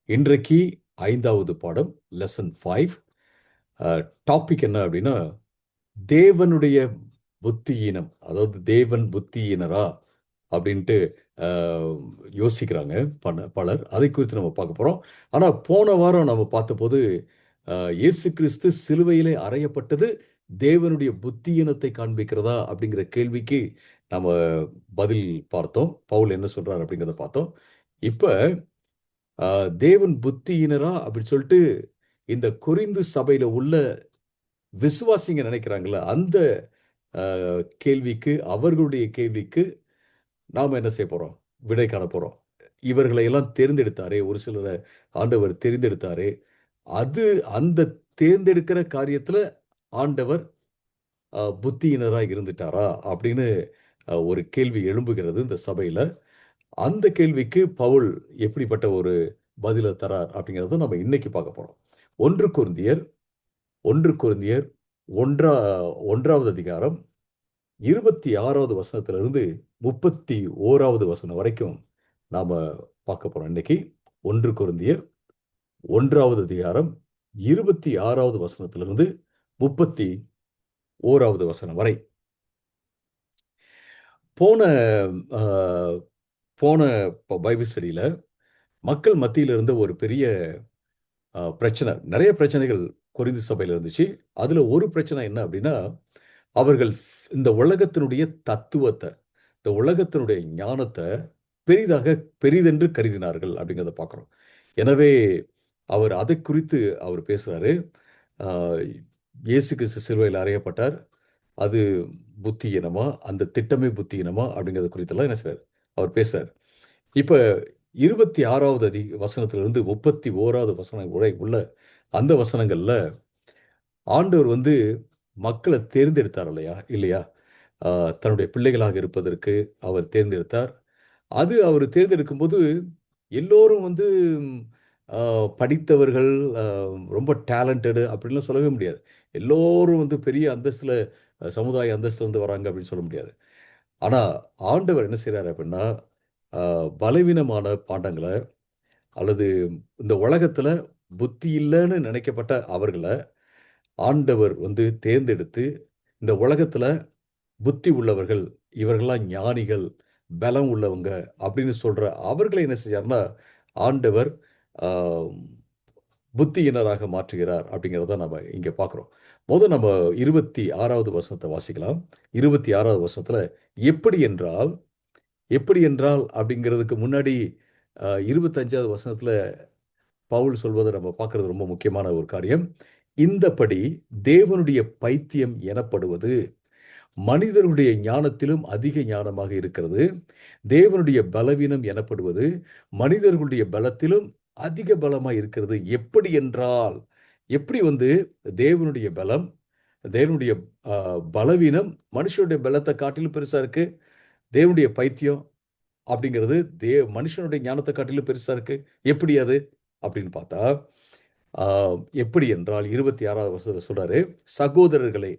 இன்றைக்கு 5வது பாடம், லெசன் 5. டாபிக் என்ன அப்படின்னா, தேவனுடைய புத்தியீனம். அதாவது தேவன் புத்தியீனரா அப்படின்ட்டு யோசிக்கிறாங்க பலர். அதை குறித்து நம்ம பார்க்க போறோம். ஆனா போன வாரம் நம்ம பார்த்தபோது, இயேசு கிறிஸ்து சிலுவையிலே அறையப்பட்டது தேவனுடைய புத்தியீனத்தை காண்பிக்கிறதா அப்படிங்கிற கேள்விக்கு நம்ம பதில் பார்த்தோம். பவுல் என்ன சொல்றார் அப்படிங்கிறத பார்த்தோம். இப்ப தேவன் புத்தியினரா அப்படின்னு சொல்லிட்டு இந்த கொரிந்து சபையில உள்ள விசுவாசிங்க நினைக்கிறாங்கல்ல, அந்த கேள்விக்கு, அவர்களுடைய கேள்விக்கு நாம என்ன செய்ய போறோம்? விடை காண போறோம். இவர்களை எல்லாம் தேர்ந்தெடுத்தாரே, ஒரு சிலரை ஆண்டவர் தெரிந்தெடுத்தாரே, அது அந்த தேர்ந்தெடுக்கிற காரியத்துல ஆண்டவர் புத்தியினரா இருந்துட்டாரா அப்படின்னு ஒரு கேள்வி எழும்புகிறது இந்த சபையில. அந்த கேள்விக்கு பவுல் எப்படிப்பட்ட ஒரு பதில தரார் அப்படிங்கிறத நம்ம இன்னைக்கு பார்க்க போறோம். 1 கொரிந்தியர் 1 கொரிந்தியர் 1வது அதிகாரம் 26வது வசனத்திலிருந்து 31வது வசனம் வரைக்கும் நாம பார்க்க போறோம் இன்னைக்கு. 1 கொரிந்தியர் 1வது அதிகாரம் 26வது வசனத்திலிருந்து 31வது வசனம் வரை. போன போன பைபிள் ஸ்டடியில மக்கள் மத்தியில இருந்த ஒரு பெரிய பிரச்சனை, நிறைய பிரச்சனைகள் கொரிந்து சபையில இருந்துச்சு. அதுல ஒரு பிரச்சனை என்ன அப்படின்னா, அவர்கள் இந்த உலகத்தினுடைய தத்துவத்தை, இந்த உலகத்தினுடைய ஞானத்தை பெரிதென்று கருதினார்கள் அப்படிங்கிறத பார்க்கிறோம். எனவே அவர் அதை குறித்து அவர் பேசுறாரு. இயேசு கிறிஸ்து சிலுவையில் அறையப்பட்டார். அது புத்தியீனமா, அந்த திட்டமே புத்தியீனமா அப்படிங்கிறது குறித்தெல்லாம் என்ன செய்றார், அவர் பேசுறார். இப்ப 26வது வசனத்திலிருந்து 31வது வசனம் வரை உள்ள அந்த வசனங்கள்ல ஆண்டவர் மக்களை தேர்ந்தெடுத்தார் இல்லையா? தன்னுடைய பிள்ளைகளாக இருப்பதற்கு அவர் தேர்ந்தெடுத்தார். அது அவர் தேர்ந்தெடுக்கும்போது எல்லோரும் அ படித்தவர்கள், அ ரொம்ப டேலண்டடு அப்படின்லாம் சொல்லவே முடியாது. எல்லோரும் பெரிய அந்தஸ்துல, சமுதாய அந்தஸ்துல வராங்க அப்படின்னு சொல்ல முடியாது. ஆனா ஆண்டவர் என்ன செய்றாரு அப்படின்னா, பலவீனமான பாண்டங்கள, அல்லது இந்த உலகத்துல புத்தி இல்லன்னு நினைக்கப்பட்ட அவர்கள ஆண்டவர் தேர்ந்தெடுத்து, இந்த உலகத்துல புத்தி உள்ளவர்கள், இவர்கள்லாம் ஞானிகள், பலம் உள்ளவங்க அப்படின்னு சொல்ற அவர்களை என்ன செஞ்சார்னா, ஆண்டவர் ஆ புத்தியினராக மாற்றுகிறார் அப்படிங்கிறத நம்ம இங்க பார்க்கிறோம். நம்ம 26வது வசனத்த வாசிக்கலாம். 26வது வசனத்துல எப்படி என்றால் எப்படி என்றால் அப்படிங்கிறதுக்கு முன்னாடி 25வது வசனத்துல பவுல் சொல்வதை நம்ம பார்க்கிறது ரொம்ப முக்கியமான ஒரு காரியம். இந்தப்படி தேவனுடைய பைத்தியம் எனப்படுவது மனிதர்களுடைய ஞானத்திலும் அதிக ஞானமாக இருக்கிறது. தேவனுடைய பலவீனம் எனப்படுவது மனிதர்களுடைய பலத்திலும் அதிக பலமாய் இருக்கிறது. எப்படி என்றால், எப்படி தேவனுடைய பலம், தேவனுடைய பலவீனம் மனுஷனுடைய பலத்தை காட்டிலும் பெருசா இருக்கு. தேவனுடைய பைத்தியம் அப்படிங்கிறது மனுஷனுடைய ஞானத்தை காட்டிலும் பெருசா இருக்கு. எப்படி அது அப்படின்னு பார்த்தா, எப்படி என்றால் 26வது வசனத்துல சொல்றாரு, சகோதரர்களே,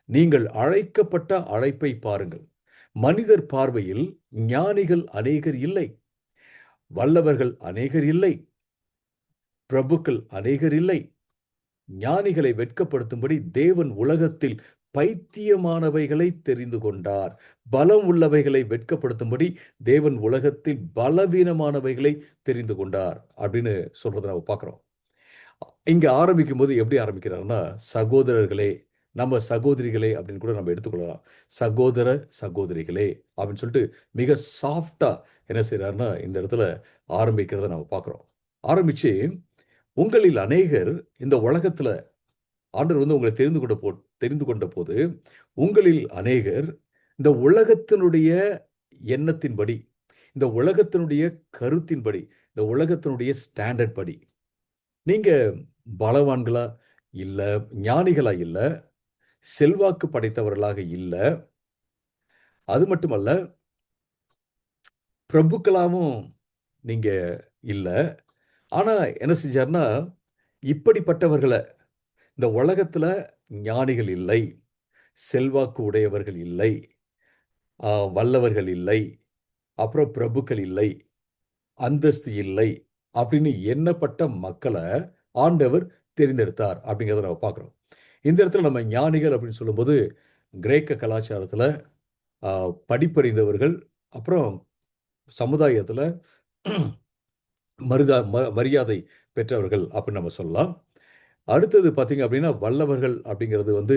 நீங்கள் அழைக்கப்பட்ட அழைப்பை பாருங்கள். மனிதர் பார்வையில் ஞானிகள் அநேகர் இல்லை, வல்லவர்கள் அநேகர் இல்லை, பிரபுக்கள் அநேகர் இல்லை. ஞானிகளை வெட்கப்படுத்தும்படி தேவன் உலகத்தில் பைத்தியமானவைகளை தெரிந்து கொண்டார். பலம் உள்ளவைகளை வெட்கப்படுத்தும்படி தேவன் உலகத்தில் பலவீனமானவைகளை தெரிந்து கொண்டார் அப்படின்னு சொல்றதை நம்ம பார்க்கிறோம். இங்க ஆரம்பிக்கும் போது எப்படி ஆரம்பிக்கிறாருன்னா, சகோதரர்களே, நம்ம சகோதரிகளே அப்படின்னு கூட நம்ம எடுத்துக்கொள்ளலாம். சகோதர சகோதரிகளே அப்படின்னு சொல்லிட்டு மிக சாஃப்டா என்ன செய்றாருன்னா, இந்த இடத்துல ஆரம்பிக்கிறத நம்ம பார்க்கிறோம். ஆரம்பிச்சு, உங்களில் அநேகர் இந்த உலகத்துல ஆண்டவர் உங்களை தெரிந்து கொண்ட போது, உங்களில் அநேகர் இந்த உலகத்தினுடைய எண்ணத்தின்படி, இந்த உலகத்தினுடைய கருத்தின்படி, இந்த உலகத்தினுடைய ஸ்டாண்டர்ட் படி நீங்க பலவான்களா இல்ல, ஞானிகளா இல்ல, செல்வாக்கு படைத்தவர்களாக இல்ல, அது மட்டுமல்ல, பிரபுக்களாவும் நீங்க இல்ல. ஆனா என்ன செஞ்சார்னா, இப்படிப்பட்டவர்கள இந்த உலகத்துல ஞானிகள் இல்லை, செல்வாக்கு உடையவர்கள் இல்லை, வல்லவர்கள் இல்லை, அப்புறம் பிரபுக்கள் இல்லை, அந்தஸ்து இல்லை அப்படின்னு எண்ணப்பட்ட மக்களை ஆண்டவர் தெரிந்தெடுத்தார் அப்படிங்கிறத நம்ம பார்க்குறோம். இந்த இடத்துல நம்ம ஞானிகள் அப்படின்னு சொல்லும்போது கிரேக்க கலாச்சாரத்தில் படிப்பறிந்தவர்கள், அப்புறம் சமுதாயத்தில் மரியாதை பெற்றவர்கள் அப்படின்னு நம்ம சொல்லலாம். அடுத்தது பார்த்தீங்க அப்படின்னா வல்லவர்கள் அப்படிங்கிறது வந்து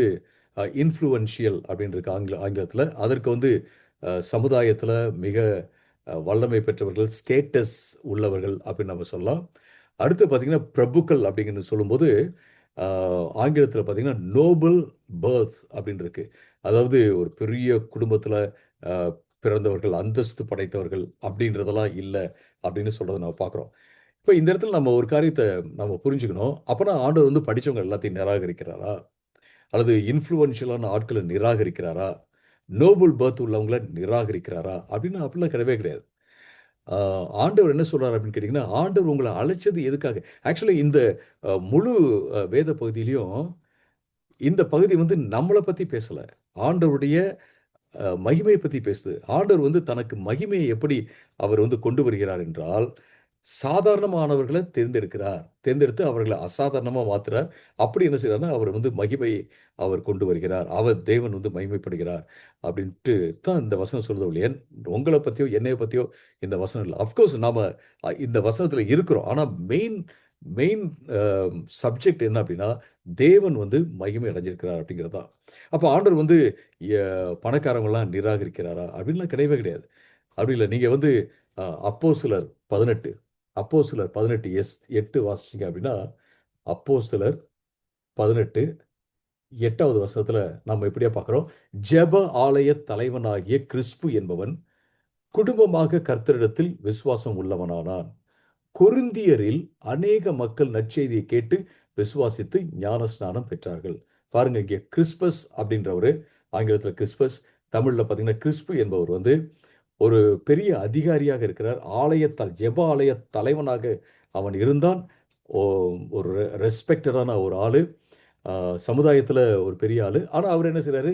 இன்ஃப்ளூவன்ஷியல் அப்படின்னு இருக்கு ஆங்கிலத்தில். அதற்கு வந்து சமுதாயத்தில் மிக வல்லமை பெற்றவர்கள், ஸ்டேட்டஸ் உள்ளவர்கள் அப்படின்னு நம்ம சொல்லலாம். அடுத்து பார்த்தீங்கன்னா பிரபுக்கள் அப்படிங்கிறது சொல்லும்போது ஆங்கிலத்தில் பார்த்தீங்கன்னா நோபல் பர்த் அப்படின்னு இருக்கு. அதாவது ஒரு பெரிய குடும்பத்தில் பிறந்தவர்கள், அந்தஸ்து படைத்தவர்கள் அப்படின்றதெல்லாம் இல்லை அப்படின்னு சொல்றதை நம்ம பார்க்குறோம். இப்போ இந்த இடத்துல நம்ம ஒரு காரியத்தை நம்ம புரிஞ்சுக்கணும். அப்போனா ஆண்டவர் வந்து படித்தவங்க எல்லாத்தையும் நிராகரிக்கிறாரா? அல்லது இன்ஃப்ளூவன்ஷியலான ஆட்களை நிராகரிக்கிறாரா? Nobel birth உள்ளவங்கள நிராகரிக்கிறாரா? அப்படின்னு அப்படிலாம் கிடையவே கிடையாது. ஆண்டவர் என்ன சொல்றாரு அப்படின்னு கேட்டிங்கன்னா, ஆண்டவர் உங்கள அழைச்சது எதுக்காக? ஆக்சுவலி இந்த முழு வேத பகுதியிலயும் இந்த பகுதி வந்து நம்மள பத்தி பேசல. ஆண்டவருடைய மகிமையை பத்தி பேசுது. ஆண்டவர் வந்து தனக்கு மகிமையை எப்படி அவர் வந்து கொண்டு வருகிறார் என்றால், சாதாரணமானவர்கள தேர்ந்தெடுக்கிறார். தேர்ந்தெடுத்து அவர்கள அசாதாரணமா மாத்துறார். அப்படி என்ன செய்றார்ன்னா, அவர் வந்து மகிமையை அவர் கொண்டு வருகிறார். அவர் தேவன் வந்து மகிமைப்படுகிறார். அப்படின்ட்டு தான் இந்த வசனம் சொல்லுது ஒழிய, உங்கள பத்தியோ, என்னைய பத்தியோ இந்த வசனம் இல்ல. அஃப்கோர்ஸ் நாம இந்த வசனத்துல இருக்கிறோம். ஆனா மெயின் மெயின் அ சப்ஜெக்ட் என்ன அப்படின்னா, தேவன் வந்து மகிமை அடைஞ்சிருக்கிறார் அப்படிங்கிறது தான். அப்ப ஆண்டவர் வந்து எ பணக்காரவங்கலாம் நிராகரிக்கிறாரா? அப்படின்லாம் கிடையவே கிடையாது. அப்படி இல்ல. நீங்க வந்து அப்போஸ்தலர் 18 அப்போஸ்தலர் 18 8 வாசிச்சீங்க அப்படின்னா, அப்போஸ்தலர் 18 8வது வசனத்துல நம்ம இப்படியே பார்க்கிறோம். ஜெப ஆலய தலைவனாகிய கிறிஸ்பு என்பவன் குடும்பமாக கர்த்தரிடத்தில் விசுவாசம் உள்ளவனானான். கொரிந்தியரில் அநேக மக்கள் நற்செய்தியை கேட்டு விசுவாசித்து ஞானஸ்நானம் பெற்றார்கள். பாருங்க இங்கே கிறிஸ்பஸ் அப்படின்றவரு, ஆங்கிலத்துல கிறிஸ்பஸ், தமிழ்ல பார்த்தீங்கன்னா கிறிஸ்பு என்பவர் வந்து ஒரு பெரிய அதிகாரியாக இருக்கிறார். ஜெப ஆலய தலைவனாக அவன் இருந்தான். ஓ ஒரு ரெஸ்பெக்டடான ஒரு ஆளு. அ சமுதாயத்தில ஒரு பெரிய ஆளு. ஆனா, அவர் என்ன செய்றாரு?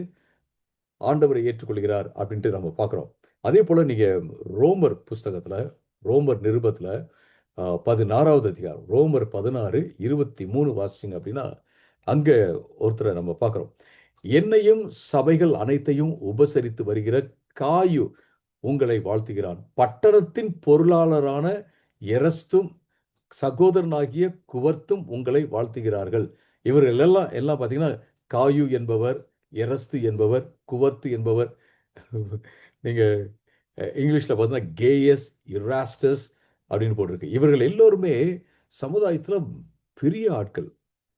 ஆண்டவரை ஏற்றுக்கொள்கிறார் அப்படின்ட்டு நம்ம பார்க்குறோம். அதேபோல நீங்க ரோமர் புஸ்தகத்தில, ரோமர் நிருபத்தில 16வது அதிகாரம், ரோமர் 16, 23 வாசிச்சீங்க அப்படின்னா, அங்க ஒருத்தர நம்ம பார்க்குறோம். என்னையும் சபைகள் அனைத்தையும் உபசரித்து வருகிற காயு உங்களை வாழ்த்துகிறான். பட்டணத்தின் பொருளாளரான எரஸ்தும் சகோதரனாகிய குவர்த்தும் உங்களை வாழ்த்துகிறார்கள். இவர்கள் எல்லாம் எல்லாம் பார்த்தீங்கன்னா, காயு என்பவர், எரஸ்து என்பவர், குவர்த்து என்பவர். நீங்க இங்கிலீஷ்ல பார்த்தீங்கன்னா, கேயஸ், இராஸ்டஸ் அப்படின்னு போட்டிருக்கு. இவர்கள் எல்லோருமே சமுதாயத்தில பெரிய ஆட்கள்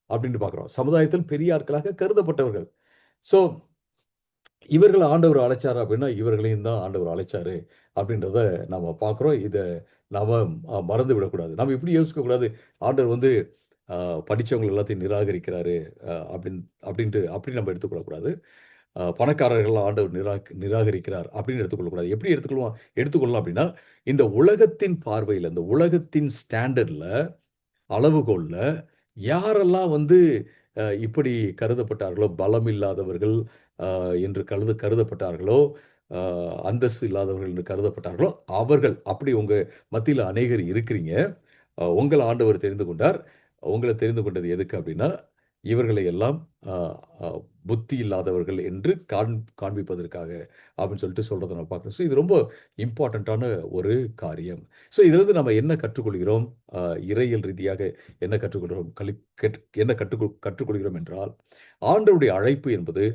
அப்படின்னு பார்க்கிறோம். சமுதாயத்தில் பெரிய ஆட்களாக கருதப்பட்டவர்கள். ஸோ இவர்கள ஆண்டவர் அழைச்சாரு அப்படின்னா, இவர்களையும் தான் ஆண்டவர் அழைச்சாரு அப்படின்றத நாம பார்க்கிறோம். இத நாம மறந்து விடக்கூடாது. நாம இப்படி யோசிக்கக்கூடாது. ஆண்டவர் வந்து அ படிச்சவங்க எல்லாத்தையும் நிராகரிக்கிறாரு அப்படின்ட்டு அப்படி நம்ம எடுத்துக்கொள்ளக்கூடாது. பணக்காரர்கள் ஆண்டவர் நிராகரிக்கிறார் அப்படின்னு எடுத்துக்கொள்ளக்கூடாது. எப்படி எடுத்துக்கொள்ளலாம் அப்படின்னா, இந்த உலகத்தின் பார்வையில, இந்த உலகத்தின் ஸ்டாண்டர்ட்ல அளவுகோல்ல யாரெல்லாம் வந்து இப்படி கருதப்பட்டார்களோ, பலம் இல்லாதவர்கள் என்று கருதப்பட்டார்களோ, அ அந்தஸ்து இல்லாதவர்கள் என்று கருதப்பட்டார்களோ, அவர்கள் அப்படி உங்க மத்தியில அநேகர் இருக்கிறீங்க. உங்கள ஆண்டவர் தெரிந்து கொண்டார். உங்கள தெரிந்து கொண்டது எதுக்கு அப்படின்னா, இவர்களை எல்லாம் அ அ புத்தி இல்லாதவர்கள் என்று காண்பிப்பதற்காக அப்படின்னு சொல்லிட்டு சொல்றத நான் பார்க்கிறேன். ஸோ இது ரொம்ப இம்பார்ட்டன்ட்டான ஒரு காரியம். ஸோ இதிலிருந்து நம்ம என்ன கற்றுக்கொள்கிறோம்? அ இறையியல் ரீதியாக என்ன கற்றுக்கொள்கிறோம்? என்ன கற்றுக்கொள்கிறோம் என்றால், ஆண்டவருடைய அழைப்பு என்பது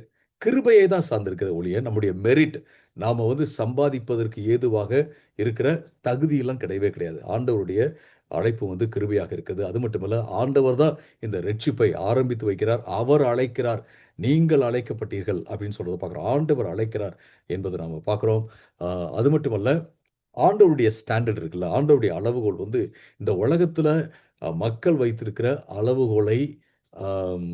கிருபையை தான் சார்ந்திருக்கிறதே ஒழிய, நம்முடைய மெரிட் நாம வந்து சம்பாதிப்பதற்கு ஏதுவாக இருக்கிற தகுதியெல்லாம் கிடையவே கிடையாது. ஆண்டவருடைய அழைப்பு வந்து கிருபையாக இருக்கிறது. அது மட்டுமல்ல, ஆண்டவர் தான் இந்த ரட்சிப்பை ஆரம்பித்து வைக்கிறார். அவர் அழைக்கிறார். நீங்கள் அழைக்கப்பட்டீர்கள் அப்படின்னு சொல்றத பார்க்கிறோம். ஆண்டவர் அழைக்கிறார் என்பதை நாம பார்க்கிறோம். அ அது மட்டுமல்ல, ஆண்டவருடைய ஸ்டாண்டர்ட் இருக்குல்ல, ஆண்டவருடைய அளவுகோல் வந்து இந்த உலகத்துல மக்கள் வைத்திருக்கிற அளவுகோலை அம்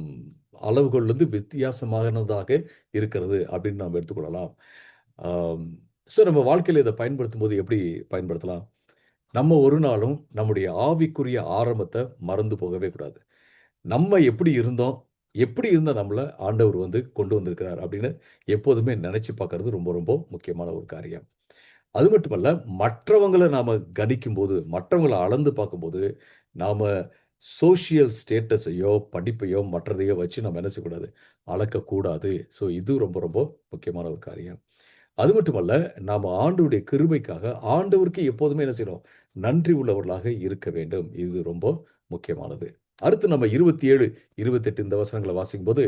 அளவுகோல் வந்து வித்தியாசமானதாக இருக்கிறது அப்படின்னு நாம் எடுத்துக்கொள்ளலாம். ஆம். ஸோ நம்ம வாழ்க்கையில இத பயன்படுத்தும்போது எப்படி பயன்படுத்தலாம்? நம்ம ஒரு நாளும் நம்முடைய ஆவிக்குரிய ஆரம்பத்த மறந்து போகவே கூடாது. நம்ம எப்படி இருந்தோம்? எப்படி இருந்த நம்மள ஆண்டவர் வந்து கொண்டு வந்திருக்கிறார் அப்படின்னு எப்போதுமே நெனச்சு பார்க்கிறது ரொம்ப ரொம்ப முக்கியமான ஒரு காரியம். அது மட்டுமல்ல, மற்றவங்கள நாம கணிக்கும்போது, மற்றவங்கள அளந்து பார்க்கும்போது, நாம சோசியல் ஸ்டேட்டஸையோ, படிப்பையோ, மற்றதையோ வச்சு நம்ம என்ன செய்யக்கூடாது? அளக்கக்கூடாது. ஸோ இது ரொம்ப ரொம்ப முக்கியமான ஒரு காரியம். அது மட்டுமல்ல, நாம ஆண்டவருடைய கிருபைக்காக ஆண்டவருக்கு எப்போதுமே என்ன செய்யணும்? நன்றி உள்ளவர்களாக இருக்க வேண்டும். இது ரொம்ப முக்கியமானது. அடுத்து நம்ம 27, 28 இந்த வசனங்கள வாசிக்கும்போது,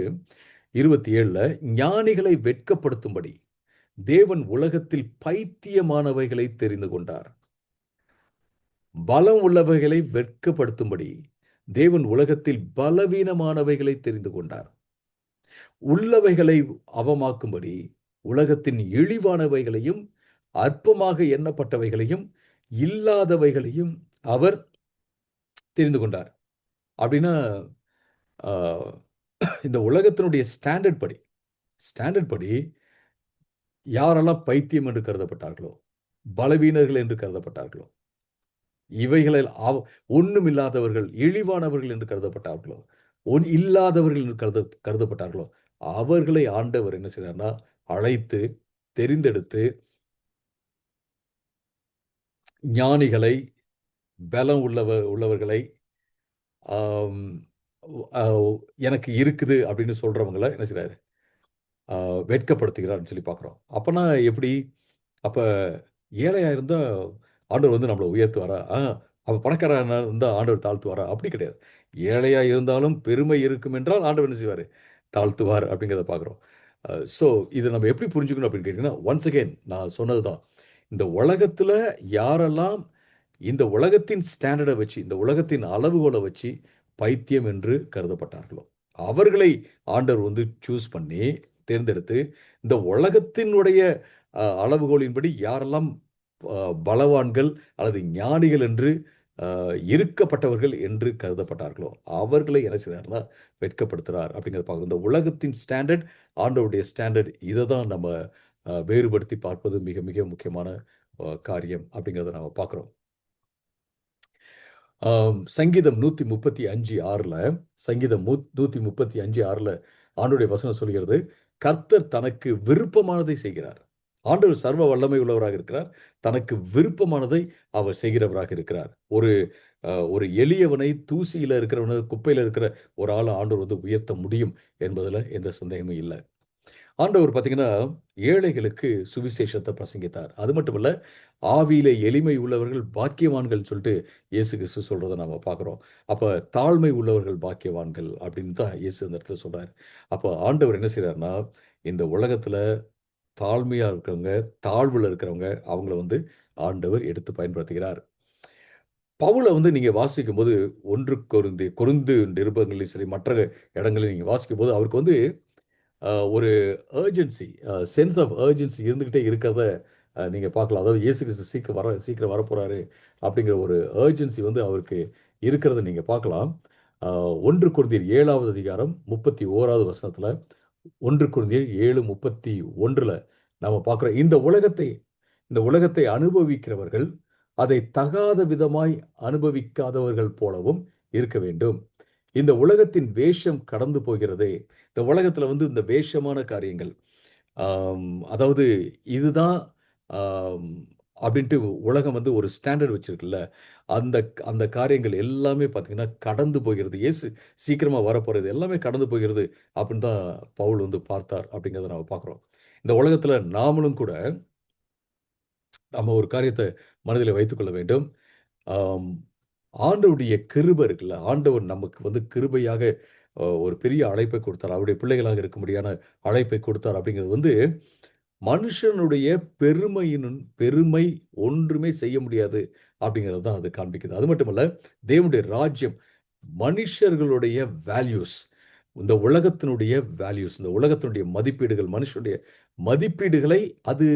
27ல ஞானிகளை வெட்கப்படுத்தும்படி தேவன் உலகத்தில் பைத்தியமானவைகளை தெரிந்து கொண்டார். பலம் உள்ளவைகளை வெட்கப்படுத்தும்படி தேவன் உலகத்தில் பலவீனமானவைகளை தெரிந்து கொண்டார். உள்ளவைகளை அவமாக்கும்படி உலகத்தின் இழிவானவைகளையும் அற்பமாக எண்ணப்பட்டவைகளையும் இல்லாதவைகளையும் அவர் தெரிந்து கொண்டார். அப்படின்னா ஆஹ், இந்த உலகத்தினுடைய ஸ்டாண்டர்ட் படி யாரெல்லாம் பைத்தியம் என்று கருதப்பட்டார்களோ, பலவீனர்கள் என்று கருதப்பட்டார்களோ, இவைகளில் ஒண்ணுமில்லாதவர்கள், இழிவானவர்கள் என்று கருதப்பட்டார்களோ, இல்லாதவர்கள் என்று கருதப்பட்டார்களோ, அவர்களை ஆண்டவர் என்ன செய்றார்னா, அழைத்து, தெரிந்தெடுத்து, ஞானிகளை, பலம் உள்ளவர்களை, ஆம், அ எனக்கு இருக்குது அப்படின்னு சொல்றவங்கள என்ன செய்றாரு? அ வெட்கப்படுத்துகிறார்ன்னு சொல்லி பார்க்கிறோம். அப்பன்னா எப்படி? அப்ப ஏழையா இருந்தா ஆண்டவர் வந்து நம்மள உயர்த்துவாரா? அப்ப பணக்காரனா இருந்தா ஆண்டவர் தாழ்த்துவாரா? அப்படி கிடையாது. ஏழையா இருந்தாலும் பெருமை இருக்கும் என்றால் ஆண்டவர் என்ன செய்வாரு? தாழ்த்துவார் அப்படிங்கிறத பார்க்கிறோம். ஸோ இத நம்ம எப்படி புரிஞ்சுக்கணும் அப்படின்னு கேட்டீங்கன்னா, ஒன்ஸ் அகைன் நான் சொன்னது தான். இந்த உலகத்துல யாரெல்லாம் இந்த உலகத்தின் ஸ்டாண்டர்ட வச்சு, இந்த உலகத்தின் அளவுகோல வச்சு பைத்தியம் என்று கருதப்பட்டார்களோ, அவர்களை ஆண்டவர் வந்து சூஸ் பண்ணி, தேர்ந்தெடுத்து, இந்த உலகத்தினுடைய அளவுகோலின்படி யாரெல்லாம் அ பலவான்கள் அல்லது ஞானிகள் என்று இருக்கப்பட்டவர்கள் என்று கருதப்பட்டார்களோ, அவர்களை என்ன செய்றார்னா, வெட்கப்படுத்துறார் அப்படிங்கிறத பார்க்கிறோம். இந்த உலகத்தின் ஸ்டாண்டர்ட், ஆண்டவருடைய ஸ்டாண்டர்ட் இத தான் நம்ம வேறுபடுத்தி பார்ப்பது மிக, மிக முக்கியமான காரியம் அப்படிங்கிறத நாம பார்க்கிறோம். சங்கீதம் 135:6ல சங்கீதம் 135:6ல ஆண்டவருடைய வசனம் சொல்கிறது, கர்த்தர் தனக்கு விருப்பமானதை செய்கிறார். ஆண்டவர் சர்வ வல்லமை உள்ளவராக இருக்கிறார். தனக்கு விருப்பமானதை அவர் செய்கிறவராக இருக்கிறார். ஒரு எளியவனை தூசியில இருக்கிறவன, குப்பையில இருக்கிற ஒரு ஆள ஆண்டவர் வந்து உயர்த்த முடியும் என்பதுல எந்த சந்தேகமும் இல்ல. ஆண்டவர் பார்த்தீங்கன்னா, ஏழைகளுக்கு சுவிசேஷத்த பிரசங்கித்தார். அது மட்டுமல்ல, ஆவியிலே எளிமை உள்ளவர்கள் பாக்கியவான்கள்னு சொல்லிட்டு இயேசு கிறிஸ்து சொல்றத நாம பார்க்கிறோம். அப்ப தாழ்மை உள்ளவர்கள் பாக்கியவான்கள் அப்படின்னு தான் இயேசு அந்த இடத்துல சொல்றாரு. அப்ப ஆண்டவர் என்ன செய்றார்ன்னா, இந்த உலகத்துல தாழ்மையா இருக்கிறவங்க, தாழ்வுல இருக்கிறவங்க, அவங்கள வந்து ஆண்டவர் எடுத்து பயன்படுத்துகிறார். பவுல வந்து நீங்க வாசிக்கும்போது 1 கொரிந்து நிருபங்கள்லயும் சரி, மற்ற இடங்கள்ல நீங்க வாசிக்கும்போது, அவருக்கு வந்து ஒரு அர்ஜென்சி சென்ஸ் ஆஃப் அர்ஜென்சி இருந்துகிட்டே இருக்கிறத நீங்க பார்க்கலாம். அதாவது இயேசு கிறிஸ்து சீக்கிரம் வரப்போறாரு அப்படிங்கிற ஒரு அர்ஜென்சி வந்து அவருக்கு இருக்கிறத நீங்க பார்க்கலாம். 1 கொரிந்தியர் 7வது அதிகாரம் 31வது வசனத்துல 1 கொரிந்தியர் 7:31ல நாம பார்க்கிறோம். இந்த உலகத்தை அனுபவிக்கிறவர்கள் அதை தகாத விதமாய் அனுபவிக்காதவர்கள் போலவும் இருக்க வேண்டும். இந்த உலகத்தின் வேஷம் கடந்து போகிறதே. இந்த உலகத்துல வந்து இந்த வேஷமான காரியங்கள். அதாவது இதுதான் ஆம், அப்படின்ட்டு உலகம் வந்து ஒரு ஸ்டாண்டர்ட் வச்சிருக்குல்ல. அந்த அந்த காரியங்கள் எல்லாமே பார்த்தீங்கன்னா கடந்து போகிறது. இயேசு சீக்கிரமா வரப்போறது எல்லாமே கடந்து போகிறது அப்படின்னு தான் பவுல் வந்து பார்த்தார் அப்படிங்கிறத நம்ம பார்க்குறோம். இந்த உலகத்துல நாமளும் கூட நம்ம ஒரு காரியத்த மனதிலே வைத்துக்கொள்ள வேண்டும். ஆம், ஆண்டவருடைய கிருபை இருக்குல்ல. ஆண்டவர் நமக்கு வந்து கிருபையாக ஒரு பெரிய அழைப்பை கொடுத்தார். அவருடைய பிள்ளைகளாக இருக்கும்படியான அழைப்பை கொடுத்தார் அப்படிங்கிறது வந்து, மனுஷனுடைய பெருமை ஒன்றுமே செய்ய முடியாது அப்படிங்கிறது தான் அது காண்பிக்குது. அது மட்டுமல்ல, தேவனுடைய ராஜ்யம், மனுஷர்களுடைய வேல்யூஸ், இந்த உலகத்தினுடைய வேல்யூஸ், இந்த உலகத்தினுடைய மதிப்பீடுகள், மனுஷனுடைய மதிப்பீடுகளை அது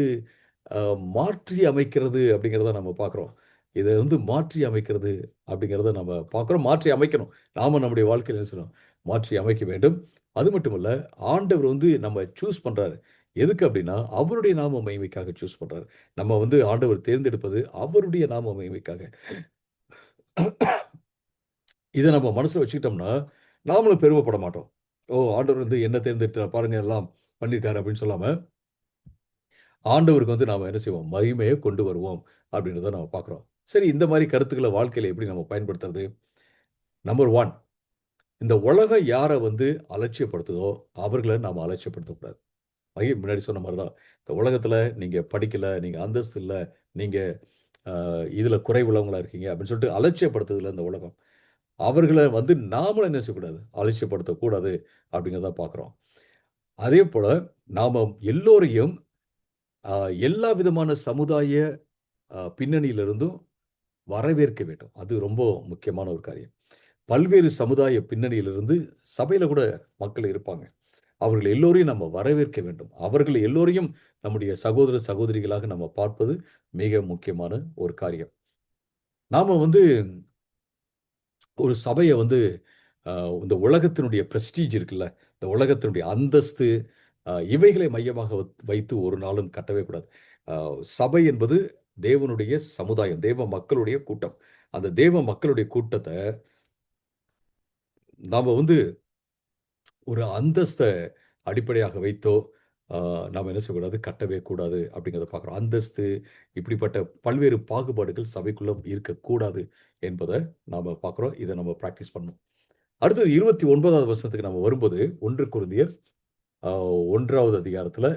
மாற்றி அமைக்கிறது அப்படிங்கிறத நம்ம பார்க்குறோம். இத வந்து மாற்றி அமைக்கிறது அப்படிங்கிறத நம்ம பார்க்குறோம். மாற்றி அமைக்கணும். நாம நம்முடைய வாழ்க்கையில என்ன செய்யணும்? மாற்றி அமைக்க வேண்டும். அது மட்டுமல்ல, ஆண்டவர் வந்து நம்ம சூஸ் பண்றாரு. எதுக்கு அப்படின்னா, அவருடைய நாம மகிமைக்காக சூஸ் பண்றாரு. நம்ம வந்து ஆண்டவர் தேர்ந்தெடுப்பது அவருடைய நாம மகிமைக்காக. இத நம்ம மனசுல வச்சுக்கிட்டோம்னா, நாமளும் பெருமைப்பட மாட்டோம். ஓ! ஆண்டவர் வந்து என்ன தேர்ந்தெடுத்தார் பாருங்க எல்லாம் பண்ணியிருக்காரு அப்படின்னு சொல்லாம, ஆண்டவருக்கு வந்து நாம என்ன செய்வோம்? மகிமையை கொண்டு வருவோம் அப்படின்றத நம்ம பார்க்குறோம். சரி, இந்த மாரி கருத்துக்கள வாழ்க்கையில எப்படி நம்ம பயன்படுத்துறது? நம்பர் 1, இந்த உலகம் யார வந்து அலட்சியப்படுத்துதோ, அவர்கள நாம அலட்சியப்படுத்தக்கூடாது. முன்னாடி சொன்ன மாரி தான். இந்த உலகத்தில நீங்க படிக்கல, நீங்க அந்தஸ்து இல்ல, நீங்க இதில குறைவுள்ளவங்களா இருக்கீங்க அப்படின்னு சொல்லிட்டு அலட்சியப்படுத்துதுல்ல இந்த உலகம். அவர்கள வந்து நாமளும் என்ன செய்யக்கூடாது? அலட்சியப்படுத்தக்கூடாது அப்படிங்கிறத பார்க்குறோம். அதேபோல நாம எல்லோரையும் அ எல்லா விதமான சமுதாய பின்னணியிலிருந்தும் வரவேற்க வேண்டும். அது ரொம்ப முக்கியமான ஒரு காரியம். பல்வேறு சமுதாய பின்னணியிலிருந்து சபையில கூட மக்கள் இருப்பாங்க. அவர்கள் எல்லோரையும் நம்ம வரவேற்க வேண்டும். அவர்கள் எல்லோரையும் நம்முடைய சகோதர, சகோதரிகளாக நம்ம பார்ப்பது மிக முக்கியமான ஒரு காரியம். நாம வந்து ஒரு சபைய வந்து அ இந்த உலகத்தினுடைய பிரஸ்டீஜ் இருக்குல்ல, இந்த உலகத்தினுடைய அந்தஸ்து, இவைகளை மையமாக வைத்து ஒரு நாளும் கட்டவே கூடாது. அ சபை என்பது தேவனுடைய சமுதாயம், தேவ மக்களுடைய கூட்டம். அந்த தேவ மக்களுடைய கூட்டத்த நாம வந்து ஒரு அந்தஸ்த அடிப்படையாக வைத்தோ, அ நாம என்ன செய்யக்கூடாது, கட்டவே கூடாது அப்படிங்கிறத பார்க்குறோம். அந்தஸ்து, இப்படிப்பட்ட பல்வேறு பாகுபாடுகள் சபைக்குள்ள இருக்கக்கூடாது என்பத நாம பார்க்குறோம். இத நம்ம பிராக்டிஸ் பண்ணணும். அடுத்தது 29வது வசனத்துக்கு நம்ம வரும்போது, 1 கொரிந்தியர் அ 1வது அதிகாரத்தில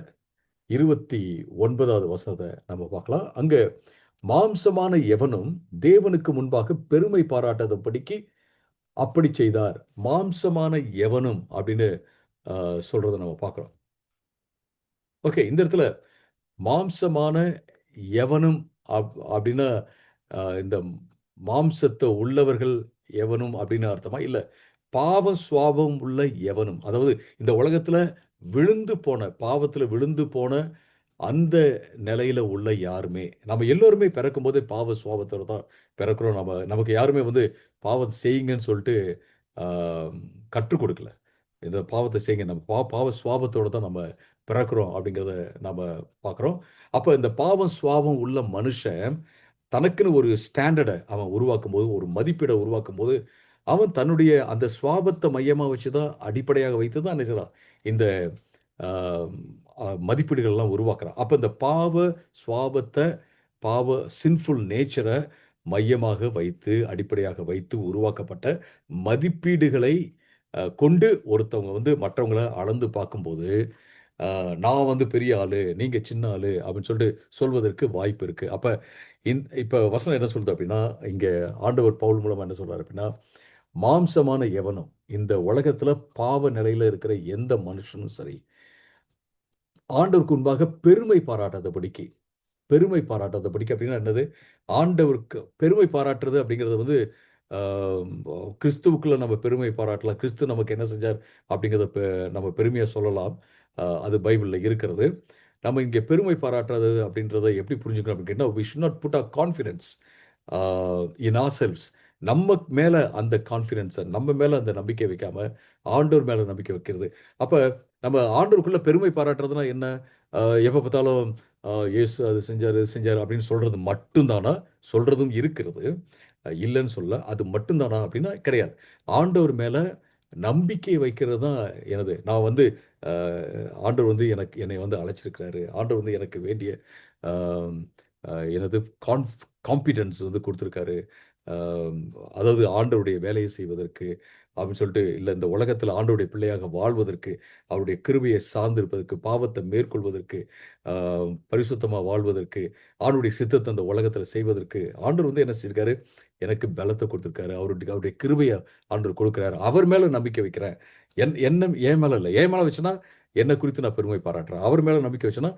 29வது வசனத்த நம்ம பார்க்கலாம். அங்க மாம்சமான எவனும் தேவனுக்கு முன்பாக பெருமை பாராட்டாதபடிக்கு அப்படி செய்தார். மாம்சமான எவனும் அப்படின்னு சொல்றத நம்ம பார்க்குறோம். ஓகே. இந்த இடத்துல மாம்சமான எவனும் அப்படின்னா, இந்த மாம்சத்த உள்ளவர்கள் எவனும் அப்படின்னு அர்த்தமா? இல்ல. பாவ சுவாபம் உள்ள எவனும். அதாவது இந்த உலகத்துல விழுந்து போன, பாவத்துல விழுந்து போன அந்த நிலையில உள்ள யாருமே, நம்ம எல்லோருமே பிறக்கும்போதே பாவ சுபாவத்தோட தான் பிறக்கிறோம். நமக்கு யாருமே வந்து பாவத்த செய்யுங்கன்னு சொல்ட்டு ஆ கற்றுக் குடுக்கல. இந்த பாவத்த செய்யுங்க. நம்ம பாவ சுபாவத்தோட தான் நம்ம பிறக்கிறோம் அப்படிங்கிறத நாம பார்க்கிறோம். அப்ப இந்த பாவம் சுபாவம் உள்ள மனுஷன் தனக்குன்னு ஒரு ஸ்டாண்டர்ட அவன் உருவாக்கும்போது, ஒரு மதிப்பீட உருவாக்கும்போது, அவன் தன்னுடைய அந்த சுவாபத்த மையமா வச்சு தான் அடிப்படையாக வைத்து தான் என்ன செய்றான்? இந்த ஆ மதிப்பீடுகள்லாம் உருவாக்குறான். அப்ப இந்த சுவாபத்த, பாவ சின்ஃபுல் நேச்சர மையமாக வைத்து, அடிப்படையாக வைத்து உருவாக்கப்பட்ட மதிப்பீடுகளை கொண்டு ஒருத்தவங்க வந்து மற்றவங்கள அளந்து பார்க்கும்போது, நான் வந்து பெரிய ஆளு, நீங்க சின்ன ஆளு அப்படின்னு சொல்லிட்டு சொல்வதற்கு வாய்ப்பு இருக்கு. அப்ப இப்ப வசனம் என்ன சொல்லுது அப்படின்னா, இங்க ஆண்டவர் பவுல் மூலமா என்ன சொல்றாரு அப்படின்னா, மாம்சமான எவனும் இந்த உலகத்துல பாவ நிலையில இருக்கிற எந்த மனுஷனும் சரி, ஆண்டவருக்கு முன்பாக பெருமை பாராட்டாதபடிக்கு அப்படின்னா என்னது? ஆண்டவருக்கு பெருமை பாராட்டுறது அப்படிங்கிறது வந்து, ஆ கிறிஸ்துவுக்குள்ள நம்ம பெருமை பாராட்டலாம். கிறிஸ்து நமக்கு என்ன செஞ்சார் அப்படிங்கிறத நம்ம பெருமையா சொல்லலாம். அது பைபிள்ல இருக்கிறது. நம்ம இங்க பெருமை பாராட்டுறது அப்படின்றத எப்படி புரிஞ்சுக்கணும் அப்படின்னு கேட்டா, we should not put our confidence ah in ourselves. நம்ம மேல அந்த கான்ஃபிடன்ஸ, நம்ம மேல அந்த நம்பிக்கை வைக்காம, ஆண்டவர் மேல நம்பிக்கை வைக்கிறது. அப்ப நம்ம ஆண்டவருக்குள்ள பெருமை பாராட்டுறதுனா என்ன? எப்ப பார்த்தாலும் இயேசு அது செஞ்சாரு, இது செஞ்சாரு அப்படின்னு சொல்றது மட்டும் தானா? சொல்றதும் இருக்கிறது. இல்லன்னு சொல்லல. அது மட்டும் தானா அப்படின்னா கிடையாது. ஆண்டவர் மேல நம்பிக்கை வைக்கிறது தான் எனது. நான் வந்து அ ஆண்டவர் வந்து என்னை வந்து அழைச்சிருக்கிறாரு. ஆண்டவர் வந்து எனக்கு வேண்டிய அ எனது காம்பிடன்ஸ் வந்து குடுத்திருக்காரு. அ அதாவது ஆண்டவருடைய வேலையை செய்வதற்கு அப்படின்னு சொல்லிட்டு, இல்ல இந்த உலகத்தில ஆண்டவருடைய பிள்ளையாக வாழ்வதற்கு, அவருடைய கிருபையை சார்ந்திருப்பதற்கு, பாவத்தை மேற்கொள்வதற்கு, அ பரிசுத்தமா வாழ்வதற்கு, ஆண்டவருடைய சித்தத்த அந்த உலகத்தில செய்வதற்கு, ஆண்டவர் வந்து என்ன செஞ்சிருக்காரு? எனக்கு பலத்த குடுத்திருக்காரு. அவருடைய கிருபைய ஆண்டவர் கொடுக்கிறாரு. அவர் மேல நம்பிக்கை வைக்கிறேன். என் மேல இல்ல. என் மேல வச்சேன்னா, என்ன குறித்து நான் பெருமை பாராட்டுறேன். அவர் மேல நம்பிக்கை வச்சேன்னா,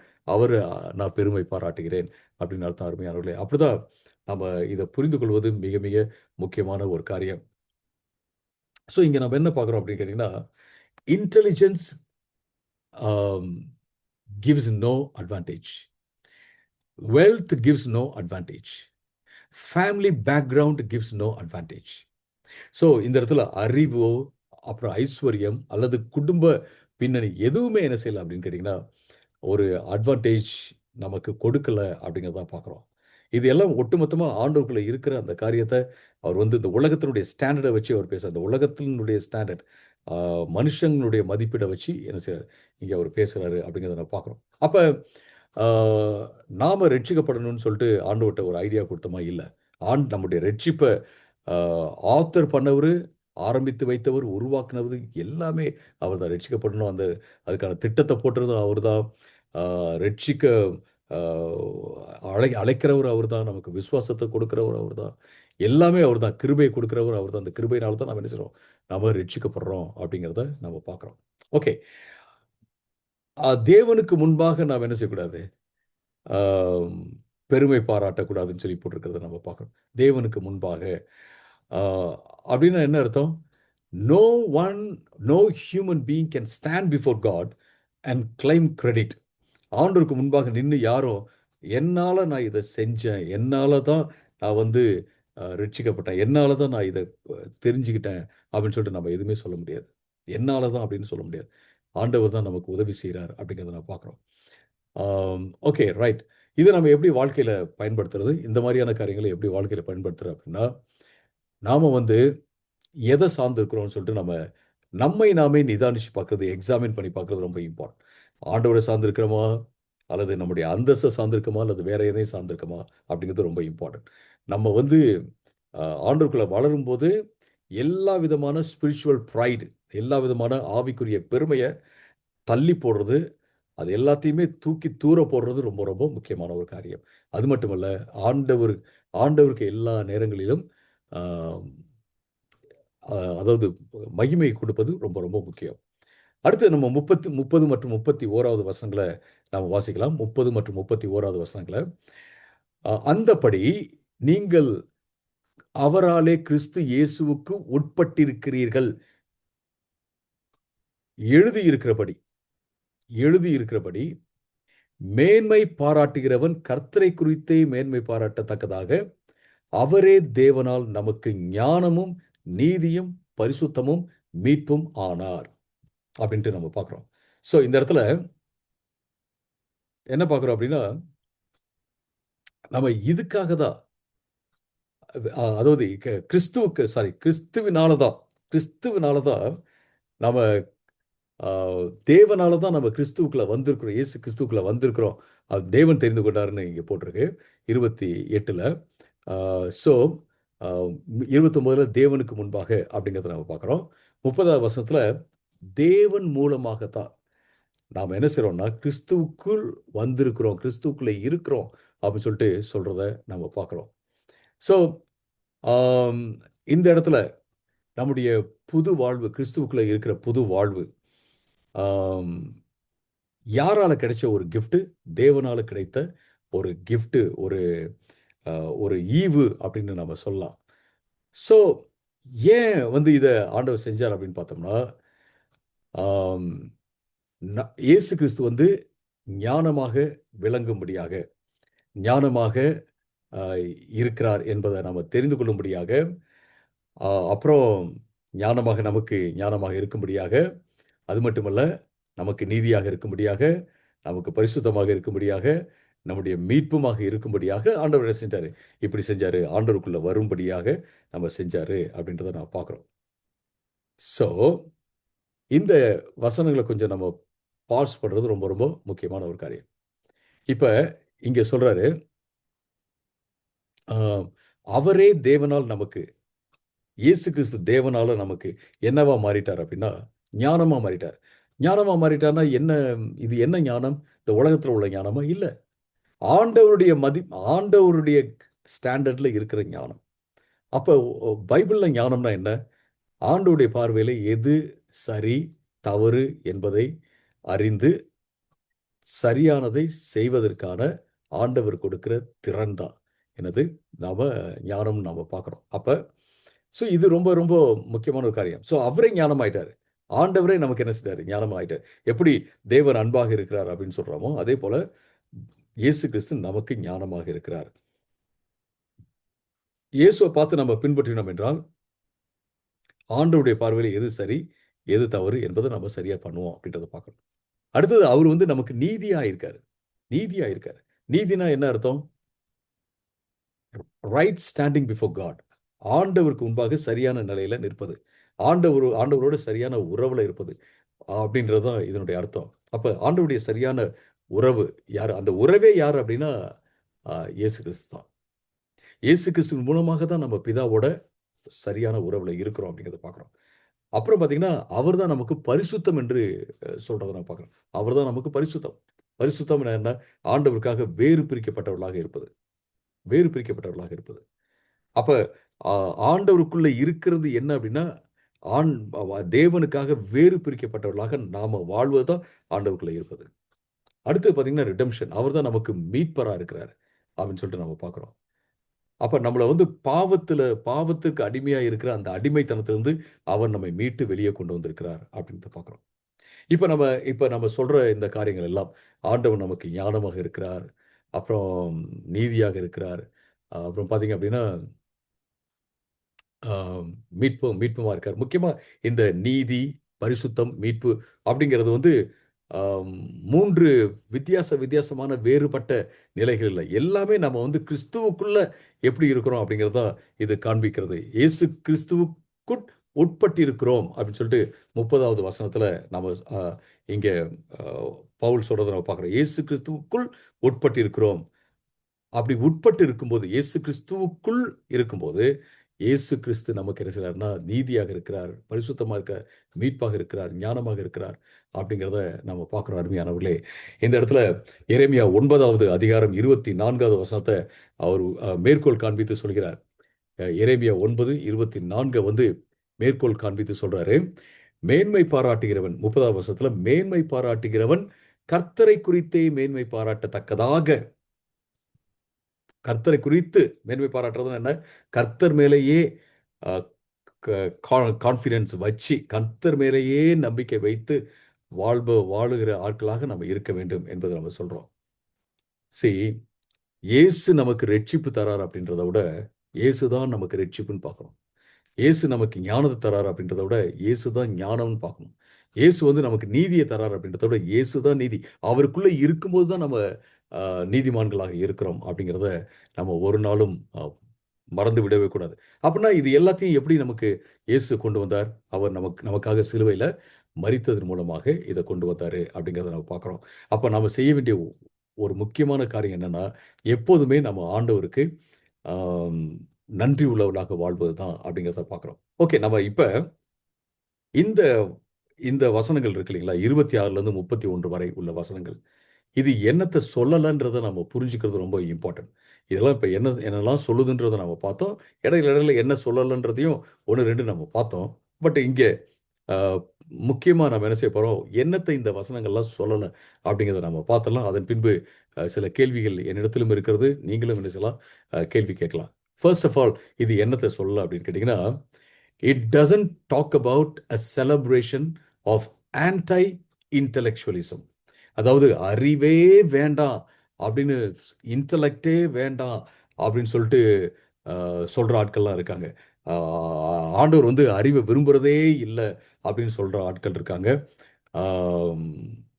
நான் பெருமை பாராட்டுகிறேன் அப்படின்னு அர்த்தம் அருமையானவர்களே. அப்படிதான் நம்ம இத புரிந்து கொள்வது மிக, மிக முக்கியமான ஒரு காரியம். ஸோ இங்க நம்ம என்ன பார்க்குறோம் அப்படின்னு கேட்டீங்கன்னா, இன்டெலிஜென்ஸ் ஆம் gives no advantage. Wealth gives no advantage. Family background gives no advantage. So இந்த இடத்துல அறிவோ, அப்புறம் ஐஸ்வர்யம் அல்லது குடும்ப பின்னணி எதுவுமே என்ன செய்யல அப்படின்னு கேட்டீங்கன்னா, ஒரு அட்வான்டேஜ் நமக்கு கொடுக்கல அப்படிங்கிறத தான் பார்க்குறோம். இது எல்லாம் ஒட்டுமொத்தமா ஆண்டவருக்குள்ள இருக்கிற அந்த காரியத்த, அவர் வந்து இந்த உலகத்தினுடைய ஸ்டாண்டர்ட வச்சு அவர் பேசுறார். இந்த உலகத்தினுடைய ஸ்டாண்டர்ட் ஆ மனுஷங்களுடைய மதிப்பீட வச்சு என்ன செய்றாரு, இங்க அவர் பேசுறாரு அப்படிங்கிறத நம்ம பார்க்குறோம். அப்ப நாம ரட்சிக்கப்படணும்னு சொல்லிட்டு ஆண்டவர்ட்ட ஒரு ஐடியா கொடுத்தோமா? இல்ல. நம்முடைய ரட்சிப்ப ஆத்தர் பண்ணவரு, ஆரம்பித்து வைத்தவர், உருவாக்குனது எல்லாமே அவர்தான். ரட்சிக்கப்படணும் அதுக்கான திட்டத்த போட்டதும் அவர்தான். ரட்சிக்க அ அழைக்கிறவரும் அவர்தான். நமக்கு விசுவாசத்த கொடுக்கிறவரும் அவர்தான். எல்லாமே அவர்தான். கிருபைய கொடுக்கிறவரும் அவர்தான். அந்த கிருபையினால தான் நாம என்ன செய்றோம்? நாம ரட்சிக்கப்படுறோம் அப்படிங்கிறத நம்ம பார்க்கிறோம். ஓகே. தேவனுக்கு முன்பாக நாம் என்ன செய்யக்கூடாது? ஆம், பெருமை பாராட்டக்கூடாதுன்னு சொல்லி போட்டிருக்கிறத நம்ம பார்க்கிறோம். தேவனுக்கு முன்பாக ஆ, அப்படின்னா என்ன அர்த்தம்? No one, no human being can stand before God and claim credit. ஆண்டவருக்கு முன்பாக நின்று யாரும் என்னால நான் இதை செஞ்சேன், என்னால தான் நான் வந்து ரட்சிக்கப்பட்டேன், என்னால தான் நான் இதை தெரிஞ்சுக்கிட்டேன் அப்படின்னு சொல்லிட்டு நம்ம எதுவுமே சொல்ல முடியாது. என்னால தான் அப்படின்னு சொல்ல முடியாது. ஆண்டவர் தான் நமக்கு உதவி செய்கிறார் அப்படிங்கிறத நான் பார்க்குறோம். Okay, right. இதை நம்ம எப்படி வாழ்க்கையில் பயன்படுத்துறது? இந்த மாதிரியான காரியங்களை எப்படி வாழ்க்கையில் பயன்படுத்துறது அப்படின்னா, நாம் வந்து எதை சார்ந்து இருக்கிறோம்னு சொல்லிட்டு நம்மை நாமே நிதானிச்சு பார்க்கறது, எக்ஸாமின் பண்ணி பார்க்கறது ரொம்ப இம்பார்ட்டன்ட். ஆண்டவரை சார்ந்திருக்கிறோமா, அல்லது நம்முடைய அந்தஸ்தை சார்ந்திருக்கோமா, அல்லது வேற எதையும் சார்ந்திருக்கோமா அப்படிங்கிறது ரொம்ப இம்பார்ட்டன்ட். நம்ம வந்து ஆண்டவருக்குள்ள வளரும்போது எல்லா விதமான ஸ்பிரிச்சுவல் ப்ரைடு, எல்லா விதமான ஆவிக்குரிய பெருமையை தள்ளி போடுறது, அது எல்லாத்தையுமே தூக்கி தூர போடுறது ரொம்ப ரொம்ப முக்கியமான ஒரு காரியம். அது மட்டுமல்ல, ஆண்டவருக்கு எல்லா நேரங்களிலும் ஆ அதாவது மகிமை கொடுப்பது ரொம்ப ரொம்ப முக்கியம். அடுத்து நம்ம 30 மற்றும் 31வது வசனங்கள நாம வாசிக்கலாம். 30 மற்றும் 31வது வசனங்கள. அந்தப்படி நீங்கள் அவராலே கிறிஸ்து இயேசுவுக்கு உட்பட்டிருக்கிறீர்கள். எழுதியிருக்கிறபடி எழுதியிருக்கிறபடி மேன்மை பாராட்டுகிறவன் கர்த்தரை குறித்தே மேன்மை பாராட்டத்தக்கதாக அவரே தேவனால் நமக்கு ஞானமும் நீதியும் பரிசுத்தமும் மீட்பும் ஆனார் அப்படின்ட்டு நம்ம பார்க்கிறோம். ஸோ இந்த இடத்துல என்ன பார்க்கிறோம் அப்படின்னா, நம்ம இதுக்காக தான் அதாவது கிறிஸ்துவினால தான் நம்ம தேவனால தான் நம்ம கிறிஸ்துவுக்குள்ள வந்திருக்கிறோம். இயேசு கிறிஸ்துவுக்குள்ள வந்திருக்கிறோம். அது தேவன் தெரிந்து கொண்டாருன்னு இங்க போட்டிருக்கு 28ல. ஸோ 29ல தேவனுக்கு முன்பாக அப்படிங்கிறத நம்ம பார்க்குறோம். 30வது வசனத்துல தேவன் மூலமாக தான் நாம் என்ன செய்றோம்னா, கிறிஸ்துவுக்குள் வந்திருக்கிறோம், கிறிஸ்துவுக்குள்ள இருக்கிறோம் அப்படின்னு சொல்லிட்டு சொல்றத நம்ம பார்க்குறோம். ஸோ ஆம், இந்த இடத்துல நம்முடைய புது வாழ்வு, கிறிஸ்துவுக்குள்ள இருக்கிற புது வாழ்வு ஆம், யாரால கிடைச்ச ஒரு கிஃப்ட்? தேவனால கிடைத்த ஒரு கிஃப்ட், ஒரு ஒரு ஈவு அப்படின்னு நம்ம சொல்லலாம். ஸோ ஏன் வந்து இத ஆண்டவர் செஞ்சார் அப்படின்னு பார்த்தோம்னா, ஆம், இயேசு கிறிஸ்து வந்து ஞானமாக விளங்கும்படியாக, ஞானமாக அ இருக்கிறார் என்பதை நாம தெரிந்து கொள்ளும்படியாக, அப்புறம் நமக்கு ஞானமாக இருக்கும்படியாக, அது மட்டுமல்ல, நமக்கு நீதியாக இருக்கும்படியாக, நமக்கு பரிசுத்தமாக இருக்கும்படியாக, நம்முடைய மீட்புமாக இருக்கும்படியாக ஆண்டவர் என்ன செஞ்சாரு? இப்படி செஞ்சாரு. ஆண்டவருக்குள்ள வரும்படியாக நம்ம செஞ்சாரு அப்படின்றத நான் பார்க்குறோம். ஸோ, இந்த வசனங்கள கொஞ்சம் நம்ம பாஸ் பண்றது ரொம்ப ரொம்ப முக்கியமான ஒரு காரியம். இப்ப இங்க சொல்றாரு, அ அவரே தேவனால் நமக்கு இயேசு கிறிஸ்து தேவனால நமக்கு என்னவா மாறிட்டார் அப்படின்னா, ஞானமா மாறிட்டார். ஞானமா மாறிட்டார்னா என்ன? இது என்ன ஞானம்? இந்த உலகத்துல உள்ள ஞானமா? இல்ல. ஆண்டவருடைய ஆண்டவருடைய ஸ்டாண்டர்ட்ல இருக்கிற ஞானம். அப்ப பைபிள்ல ஞானம்னா என்ன? ஆண்டவருடைய பார்வையில எது சரி, தவறு என்பதை அறிந்து, சரியானதை செய்வதற்கான ஆண்டவர் கொடுக்கிற திறன் தான் என்னது? நாம ஞானம்னு நாம பார்க்கிறோம். அப்ப இது ரொம்ப ரொம்ப முக்கியமான ஒரு காரியம். அவரே ஞானமாயிட்டாரு. ஆண்டவரே நமக்கு என்ன செய்தாரு? ஞானமாயிட்டாரு. எப்படி தேவன் அன்பாக இருக்கிறார் அப்படின்னு சொல்றோமோ, அதே போல இயேசு கிறிஸ்து நமக்கு ஞானமாக இருக்கிறார். இயேசுவ பார்த்து நம்ம பின்பற்றினோம் என்றால், ஆண்டவருடைய பார்வையில எது சரி, எது தவறு என்பதை நம்ம சரியா பண்ணுவோம் அப்படின்றத பார்க்கணும். அடுத்தது அவர் வந்து நமக்கு நீதியா இருக்காரு. நீதியா இருக்காரு. நீதினா என்ன அர்த்தம்? Right standing before God. ஆண்டவருக்கு முன்பாக சரியான நிலையில நிற்பது. ஆண்டவரோடு சரியான உறவுல இருப்பது. அப்படின்றது தான் இதனுடைய அர்த்தம். அப்ப ஆண்டவருடைய சரியான உறவு யார்? அந்த உறவே யார் அப்படின்னா இயேசு கிறிஸ்து தான். இயேசு கிறிஸ்துவின் மூலமாக தான் நம்ம பிதாவோட சரியான உறவுல இருக்கிறோம் அப்படிங்கிறத பார்க்குறோம். அப்புறம் பார்த்தீங்கன்னா, அவர் தான் நமக்கு பரிசுத்தம் என்று சொல்றத நான் பார்க்குறோம். அவர் தான் நமக்கு பரிசுத்தம். பரிசுத்தம் என்ன? ஆண்டவருக்காக வேறு பிரிக்கப்பட்டவர்களாக இருப்பது. வேறு பிரிக்கப்பட்டவர்களாக இருப்பது. அப்ப ஆ ஆண்டவருக்குள்ள இருக்கிறது என்ன அப்படின்னா, ஆண் தேவனுக்காக வேறு பிரிக்கப்பட்டவர்களாக நாம வாழ்வது தான் ஆண்டவருக்குள்ள இருப்பது. அடுத்து பார்த்தீங்கன்னா, ரிடெம்ப்ஷன். அவர் தான் நமக்கு மீட்பரா இருக்கிறார். அப்படின்னு சொல்லிட்டு நம்ம பார்க்குறோம். அப்ப நம்மள வந்து பாவத்துக்கு அடிமையா இருக்கிற அந்த அடிமைத்தனத்திலிருந்து அவர் நம்மை மீட்டு வெளியே கொண்டு வந்திருக்கிறார் அப்படின்றத பார்க்குறோம். இப்ப நம்ம சொல்ற இந்த காரியங்கள் எல்லாம் ஆண்டவர் நமக்கு ஞானமாக இருக்கிறார். அப்புறம் நீதியாக இருக்கிறார். அப்புறம் பார்த்தீங்க அப்படின்னா, ஆ மீட்புமா இருக்கார். முக்கியமா இந்த நீதி, பரிசுத்தம், மீட்பு அப்படிங்கிறது வந்து ஆ 3 வித்தியாசமான வேறுபட்ட நிலைகள் இல்ல. எல்லாமே நம்ம வந்து கிறிஸ்துவுக்குள்ள எப்படி இருக்கிறோம் அப்படிங்கிறது தான் இது காண்பிக்கிறது. இயேசு கிறிஸ்துவுக்குட் உட்பட்டிருக்கிறோம் அப்படின்னு சொல்லிட்டு 30வது வசனத்துல நம்ம இங்க அ பவுல் சொல்றத நம்ம பார்க்கிறோம். இயேசு கிறிஸ்துவுக்குள் உட்பட்டிருக்கிறோம். அப்படி உட்பட்டு இருக்கும்போது, இயேசு கிறிஸ்துவுக்குள் இருக்கும்போது, இயேசு கிறிஸ்து நமக்கு என்ன செய்றார்ன்னா, நீதியாக இருக்கிறார், பரிசுத்தமா இருக்கார், மீட்பாக இருக்கிறார், ஞானமாக இருக்கிறார் அப்படிங்கிறத நம்ம பார்க்கிறோம் அருமையானவர்களே. இந்த இடத்துல எரேமியா 9வது அதிகாரம் 24வது வசனத்த அவர் மேற்கோள் காண்பித்து சொல்கிறார். எரேமியா 9:24 வந்து மேற்கோள் காண்பித்து சொல்றாரு. மேன்மை பாராட்டுகிறவன் 30வது வசனத்துல மேன்மை பாராட்டுகிறவன் கர்த்தரை குறித்தே மேன்மை பாராட்டத்தக்கதாக கர்த்தரை குறித்து மேன்மை பாராட்டுறதுன்னா என்ன? கர்த்தர் மேலேயே அ க கான்ஃபிடன்ஸ் வச்சு, கர்த்தர் மேலேயே நம்பிக்கை வைத்து வாழுகிற ஆட்களாக நம்ம இருக்க வேண்டும் என்பதை நம்ம சொல்றோம். சீ, இயேசு நமக்கு ரட்சிப்பு தரார் அப்படின்றத விட, இயேசு தான் நமக்கு ரட்சிப்புன்னு பார்க்கணும். இயேசு நமக்கு ஞானத்த தரார் அப்படின்றத விட, இயேசு தான் ஞானம்னு பார்க்கணும். இயேசு வந்து நமக்கு நீதிய தரார் அப்படின்றத விட, இயேசு தான் நீதி. அவருக்குள்ள இருக்கும்போது தான் நம்ம அ நீதிமான்களாக இருக்கிறோம் அப்படிங்கிறத நம்ம ஒரு நாளும் மறந்து விடவே கூடாது. அப்பன்னா இது எல்லாத்தையும் எப்படி நமக்கு இயேசு கொண்டு வந்தார்? அவர் நமக்காக சிலுவையில மரித்ததன் மூலமாக இத கொண்டு வந்தாரு அப்படிங்கிறத நம்ம பார்க்கிறோம். அப்ப நாம செய்ய வேண்டிய ஒரு முக்கியமான காரியம் என்னன்னா, எப்போதுமே நம்ம ஆண்டவருக்கு ஆம் நன்றி உள்ளவர்களாக வாழ்வது தான் அப்படிங்கிறத பார்க்கிறோம். ஓகே. நம்ம இப்ப இந்த இந்த வசனங்கள் இருக்கு இல்லைங்களா? 26லருந்து 31 வரை உள்ள வசனங்கள். இது என்னத்த சொல்லலன்றத நம்ம புரிஞ்சுக்கிறது ரொம்ப இம்பார்ட்டன்ட். இதெல்லாம் இப்ப என்னலாம் சொல்லுதுன்றத நம்ம பார்த்தோம். இடையில என்ன சொல்லலன்றதையும் 1, 2 நம்ம பார்த்தோம். பட் இங்க அ முக்கியமா நம்ம என்ன செய்ய போறோம், என்னத்த இந்த வசனங்கள்லாம் சொல்லல அப்படிங்கிறத நம்ம பார்த்துடலாம். அதன் பின்பு சில கேள்விகள் என்னிடத்திலும் இருக்கிறது. நீங்களும் என்ன செய்யலாம், கேள்வி கேட்கலாம். ஃபர்ஸ்ட் ஆஃப் ஆல் இது என்னத்த சொல்லல அப்படின்னு கேட்டீங்கன்னா, it doesn't talk about a celebration of anti intellectualism. அதாவது அறிவே வேண்டாம் அப்படின்னு இன்டலெக்ட்டே வேண்டாம் அப்படின்னு சொல்லிட்டு சொல்ற ஆட்கள்லாம் இருக்காங்க. ஆ ஆண்டவர் வந்து அறிவ விரும்புறதே இல்ல அப்படின்னு சொல்ற ஆட்கள் இருக்காங்க. ஆம்,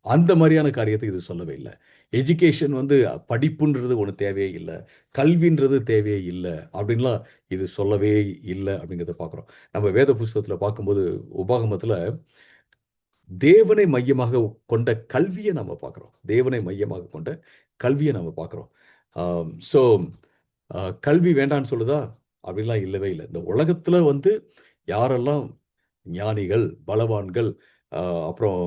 அந்த மாரியான காரியத்த இது சொல்லவே இல்ல. எஜுகேஷன் வந்து படிப்புன்றது ஒண்ணு தேவையே இல்ல. கல்வின்றது தேவையே இல்ல. அப்படின்லாம் இது சொல்லவே இல்ல அப்படிங்கிறத பார்க்குறோம். நம்ம வேத புஸ்தகத்துல பார்க்கும்போது உபாகமத்துல தேவனை மையமாக கொண்ட கல்விய நம்ம பார்க்கிறோம். தேவனை மையமாக கொண்ட கல்விய நம்ம பார்க்கிறோம். ஸோ கல்வி வேண்டான்னு சொல்லுதா? அப்படிலாம் இல்லவே இல்ல. இந்த உலகத்துல வந்து யாரெல்லாம் ஞானிகள், பலவான்கள், அ அப்புறம்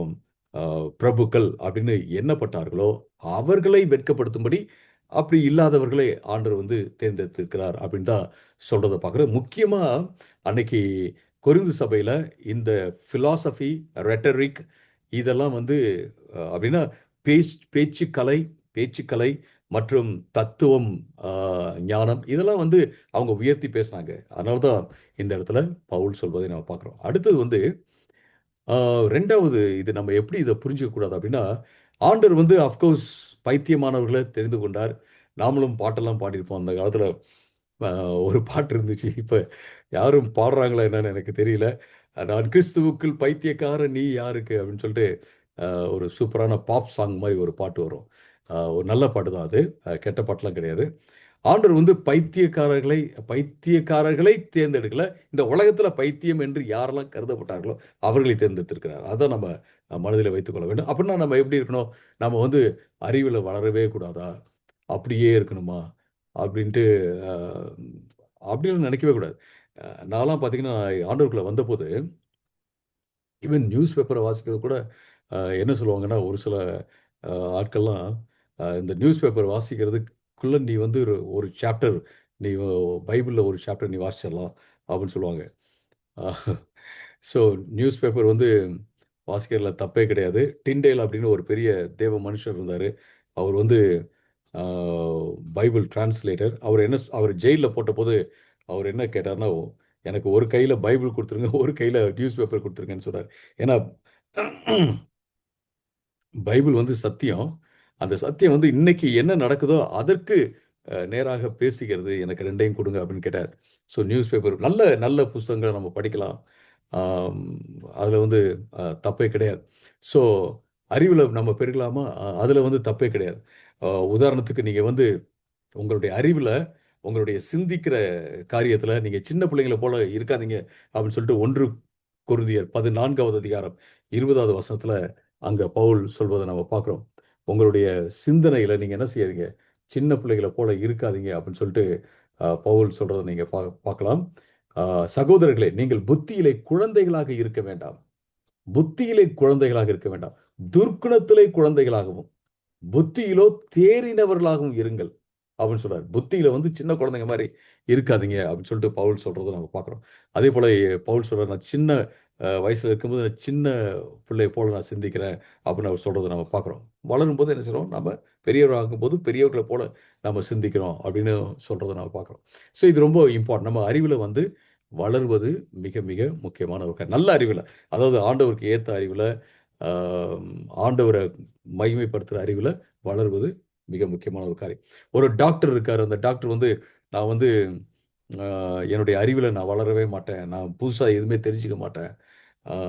அ பிரபுக்கள் அப்படின்னு எண்ணப்பட்டார்களோ, அவர்களை வெட்கப்படுத்தும்படி, அப்படி இல்லாதவர்களை ஆண்டவர் வந்து தேர்ந்தெடுத்திருக்கிறார் அப்படின்னு தான் சொல்றத பார்க்கிறோம். முக்கியமா அன்னைக்கு கொரிந்து சபையில இந்த பிலாசபி, ரெட்டரிக் இதெல்லாம் வந்து அப்படின்னா பேச்சுக்கலை பேச்சுக்கலை மற்றும் தத்துவம், அ ஞானம் இதெல்லாம் வந்து அவங்க உயர்த்தி பேசினாங்க. அதனால தான் இந்த இடத்துல பவுல் சொல்வதை நம்ம பார்க்கிறோம். அடுத்தது வந்து 2வது இது நம்ம எப்படி இத புரிஞ்சுக்க கூடாது அப்படின்னா, ஆண்டவர் வந்து அஃப்கோர்ஸ் பைத்தியமானவர்கள தெரிந்து கொண்டார். நாமளும் பாட்டெல்லாம் பாடியிருப்போம். அந்த காலத்துல அ ஒரு பாட்டு இருந்துச்சு. இப்ப யாரும் பாடுறாங்களா என்னன்னு எனக்கு தெரியல. "நான் கிறிஸ்துவுக்குள் பைத்தியக்காரன் நீ யாருக்கு" அப்படின்னு சொல்லிட்டு ஒரு சூப்பரான பாப் சாங் மாரி ஒரு பாட்டு வரும். ஒரு நல்ல பாட்டு தான் அது. கெட்ட பாட்டுலாம் கிடையாது. ஆண்டவர் வந்து பைத்தியக்காரர்களை தேர்ந்தெடுக்கல. இந்த உலகத்துல பைத்தியம் என்று யாரெல்லாம் கருதப்பட்டார்களோ அவர்களை தேர்ந்தெடுத்திருக்கிறார். அதான் நம்ம மனதில் வைத்துக் கொள்ள வேண்டும். அப்படின்னா நம்ம எப்படி இருக்கணும்? நம்ம வந்து அறிவுல வளரவே கூடாதா? அப்படியே இருக்கணுமா? அப்படின்ட்டு அ அப்படின்னு நினைக்கவே கூடாது. நான்லாம் பார்த்தீங்கன்னா, ஆண்டவருக்குள்ள வந்தபோது ஈவன் நியூஸ் பேப்பர வாசிக்கிறது கூட என்ன சொல்லுவாங்கன்னா, ஒரு சில ஆட்கள்லாம் இந்த நியூஸ் பேப்பர் வாசிக்கிறதுக்குள்ள நீ வந்து ஒரு ஒரு சாப்டர் நீ பைபிள்ல ஒரு சாப்டர் நீ வாசிச்சிடலாம் அப்படின்னு சொல்லுவாங்க. ஸோ நியூஸ் பேப்பர் வந்து வாசிக்கிறதுல தப்பே கிடையாது. டிண்டேல் அப்படின்னு ஒரு பெரிய தேவ மனுஷர் இருந்தாரு. அவர் வந்து ஆ பைபிள் டிரான்ஸ்லேட்டர். அவர் ஜெயில்ல போட்டபோது அவர் என்ன கேட்டார்ன்னா, எனக்கு ஒரு கையில பைபிள் குடுத்துருங்க, ஒரு கையில நியூஸ் பேப்பர் குடுத்துருங்கன்னு சொன்னாரு. ஏன்னா பைபிள் வந்து சத்தியம். அந்த சத்தியம் வந்து இன்னைக்கு என்ன நடக்குதோ அதற்கு நேராக பேசுகிறது. எனக்கு 2யும் குடுங்க அப்படின்னு கேட்டார். ஸோ நியூஸ் பேப்பர் நல்ல நல்ல புஸ்தகங்கள நம்ம படிக்கலாம். ஆம், அதுல வந்து தப்பே கிடையாது. ஸோ அறிவுல நம்ம பெருகலாமா? அதுல வந்து தப்பே கிடையாது. உதாரணத்துக்கு நீங்க வந்து உங்களுடைய அறிவுல, உங்களுடைய சிந்திக்கிற காரியத்துல நீங்க சின்ன பிள்ளைங்கள போல இருக்காதீங்க அப்படின்னு சொல்லிட்டு 1 கொரிந்தியர் 14வது அதிகாரம் 20வது வசனத்துல அங்க பவுல் சொல்வத நம்ம பார்க்கிறோம். உங்களுடைய சிந்தனையில நீங்க என்ன செய்யாதீங்க, சின்ன பிள்ளைகள போல இருக்காதீங்க அப்படின்னு சொல்லிட்டு பவுல் சொல்றத நீங்க பார்க்கலாம். அ சகோதரர்களே, நீங்கள் புத்தியிலே குழந்தைகளாக இருக்க வேண்டாம். புத்தியிலே குழந்தைகளாக இருக்க வேண்டாம். துர்க்குணத்திலே குழந்தைகளாகவும் புத்தியிலோ தேறினவர்களாகவும் இருங்கள் அப்படின்னு சொல்றாரு. புத்தியில வந்து சின்ன குழந்தைங்க மாதிரி இருக்காதீங்க அப்படின்னு சொல்லிட்டு பவுல் சொல்றதை நம்ம பார்க்குறோம். அதே போல பவுல் சொல்றாரு, நான் சின்ன வயசுல இருக்கும்போது நான் சின்ன பிள்ளைய போல நான் சிந்திக்கிறேன் அப்படின்னு அவர் சொல்றதை நம்ம பார்க்குறோம். வளரும்போது என்ன செய்றோம், நம்ம பெரியவராகும்போது பெரியவர்களை போல நம்ம சிந்திக்கிறோம் அப்படின்னு சொல்றதை நம்ம பார்க்குறோம். ஸோ இது ரொம்ப இம்பார்ட்டன்ட். நம்ம அறிவில் வந்து வளர்வது மிக மிக முக்கியமான ஒரு காரியம். நல்ல அறிவில், அதாவது ஆண்டவருக்கு ஏற்ற அறிவில், ஆண்டவரை மகிமைப்படுத்துகிற அறிவில் வளர்வது மிக முக்கியமான ஒரு காரியம். ஒரு டாக்டர் இருக்காரு. அந்த டாக்டர் வந்து நான் வந்து என்னுடைய அறிவில் நான் வளரவே மாட்டேன். நான் புதுசாக எதுவுமே தெரிஞ்சுக்க மாட்டேன்.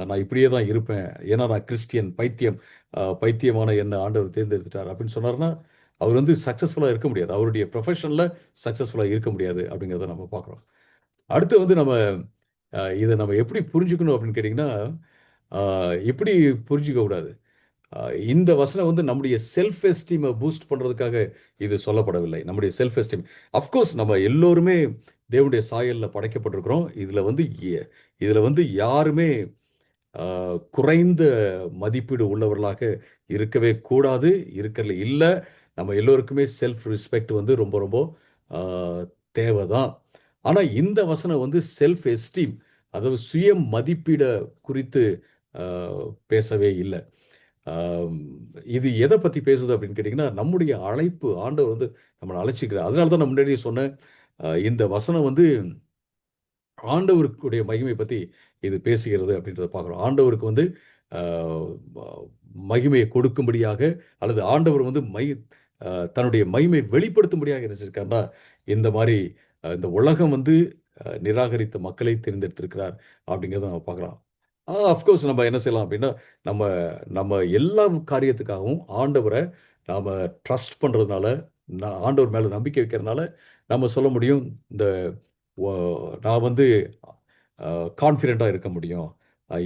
நான் இப்படியே தான் இருப்பேன். ஏன்னா நான் கிறிஸ்டியன், பைத்தியமான என்ன ஆண்டவர் தேர்ந்தெடுத்துட்டார் அப்படின்னு சொன்னார்னா, அவர் வந்து சக்ஸஸ்ஃபுல்லாக இருக்க முடியாது. அவருடைய ப்ரொஃபஷனில் சக்ஸஸ்ஃபுல்லாக இருக்க முடியாது அப்படிங்கிறத நம்ம பார்க்குறோம். அடுத்து வந்து நம்ம இதை நம்ம எப்படி புரிஞ்சுக்கணும் அப்படின்னு கேட்டிங்கன்னா, எப்படி புரிஞ்சுக்க கூடாது. அ இந்த வசனம் வந்து நம்முடைய செல்ஃப் எஸ்டீம பூஸ்ட் பண்றதுக்காக இது சொல்லப்படவில்லை. நம்முடைய செல்ஃப் எஸ்டீம். அஃப்கோர்ஸ் நம்ம எல்லோருமே தேவனுடைய சாயல்ல படைக்கப்பட்டிருக்கிறோம். இதுல வந்து யாருமே அ குறைந்த மதிப்பீடு உள்ளவர்களாக இருக்கவே கூடாது. இருக்கறதுல இல்ல. நம்ம எல்லோருக்குமே செல்ஃப் ரெஸ்பெக்ட் வந்து ரொம்ப ரொம்ப அ தேவதான். ஆனா இந்த வசனம் வந்து செல்ஃப் எஸ்டீம், அதாவது சுய மதிப்பீட குறித்து அ பேசவே இல்ல. ஆம், இது எத பத்தி பேசுது அப்படின்னு கேட்டீங்கன்னா, நம்முடைய அழைப்பு ஆண்டவர் வந்து நம்மள அழைச்சிக்கிறார். அதனால தான் நான் முன்னாடியே சொன்னேன். இந்த வசனம் வந்து ஆண்டவருக்குடைய மகிமை பத்தி இது பேசுகிறது அப்படின்றத பார்க்குறோம். ஆண்டவருக்கு வந்து அ ம மகிமையை கொடுக்கும்படியாக, அல்லது ஆண்டவர் வந்து தன்னுடைய மகிமை வெளிப்படுத்தும்படியாக என்ன செஞ்சிருக்காருன்னா, இந்த மாரி இந்த உலகம் வந்து நிராகரித்த மக்களை தேர்ந்தெடுத்திருக்கிறார் அப்படிங்கிறத நம்ம பார்க்கலாம். அஃப்கோர்ஸ் நம்ம என்ன செய்யலாம் அப்படின்னா, நம்ம நம்ம எல்லா காரியத்துக்காகவும் ஆண்டவர நாம ட்ரஸ்ட் பண்றதுனால, ஆண்டவர் மேல நம்பிக்கை வைக்கிறதுனால, நம்ம சொல்ல முடியும், இந்த ஒ நான் வந்து கான்ஃபிடென்ட்டா இருக்க முடியும்.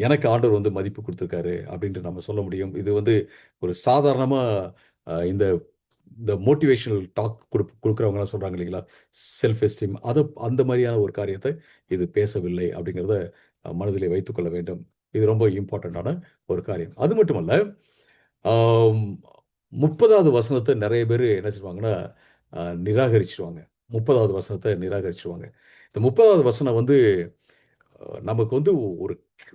எனக்கு ஆண்டவர் வந்து மதிப்பு குடுத்துருக்காரு அப்படின்ட்டு நம்ம சொல்ல முடியும். இது வந்து ஒரு சாதாரணமா இந்த இந்த மோட்டிவேஷனல் டாக் குடுக்குறவங்கலாம் சொல்றாங்க இல்லைங்களா? செல்ஃப் எஸ்டீம் அந்த மாரியான ஒரு காரியத்த இது பேசவில்லை அப்படிங்கிறத மனதிலே வைத்துக்கொள்ள வேண்டும். இது ரொம்ப இம்பார்ட்டன்ட்டான ஒரு காரியம். அது மட்டுமல்ல, ஆம் 30வது வசனத்த நெறைய பேரு என்ன செய்வாங்கன்னா, நிராகரிச்சுருவாங்க. 30வது வசனத்த நிராகரிச்சுருவாங்க. இந்த 30வது வசனம் வந்து நமக்கு வந்து ஒரு